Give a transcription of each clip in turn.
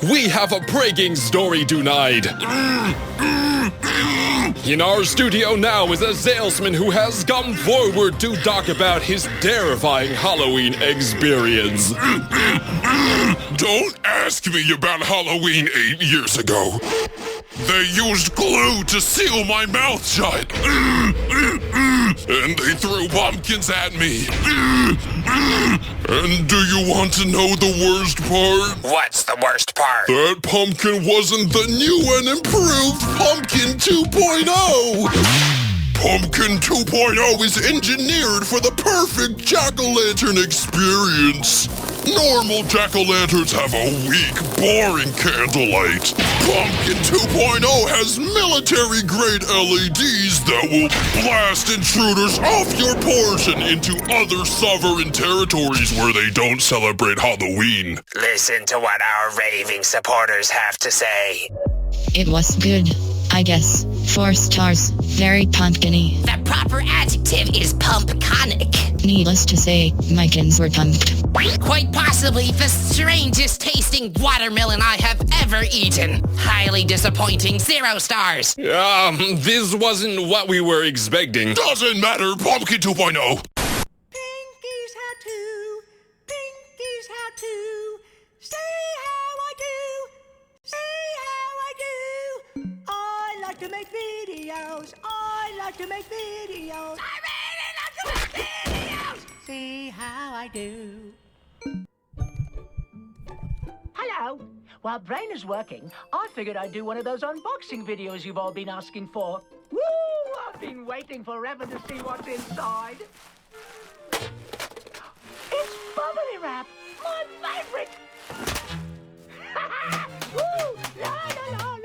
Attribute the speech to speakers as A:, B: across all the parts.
A: We have a breaking story tonight. In our studio now is a salesman who has come forward to talk about his terrifying Halloween experience.
B: Don't ask me about Halloween 8 years ago. They used glue to seal my mouth shut. And they threw pumpkins at me. And do you want to know the worst part?
C: What's the worst part?
B: That pumpkin wasn't the new and improved Pumpkin 2.0. Pumpkin 2.0 is engineered for the perfect jack-o'-lantern experience. Normal jack-o'-lanterns have a weak, boring candlelight. Pumpkin 2.0 has military-grade LEDs that will blast intruders off your porch and into other sovereign territories where they don't celebrate Halloween.
C: Listen to what our raving supporters have to say.
D: It was good, I guess. 4 stars. Very pumpkin-y.
E: The proper adjective is pumpconic.
D: Needless to say, my kins were pumped.
E: Quite possibly the strangest tasting watermelon I have ever eaten. Highly disappointing. 0 stars.
A: This wasn't what we were expecting.
B: Doesn't matter, Pumpkin 2.0.
F: Pinky's how to, Pinky's how to, say how I do, say how I do. I like to make videos, I like to make videos, I really like to make videos. See how I do. Hello. While Brain is working, I figured I'd do one of those unboxing videos you've all been asking for. Woo! I've been waiting forever to see what's inside. It's bubbly wrap, my favorite. Woo! La la la la.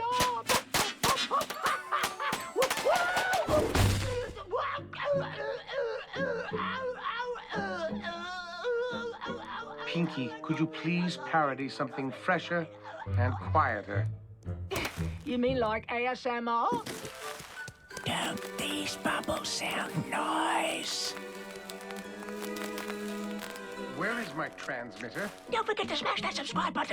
G: Pinky, could you please parody something fresher and quieter?
F: You mean like ASMR?
C: Don't these bubbles sound nice?
G: Where is my transmitter?
F: Don't forget to smash that subscribe button.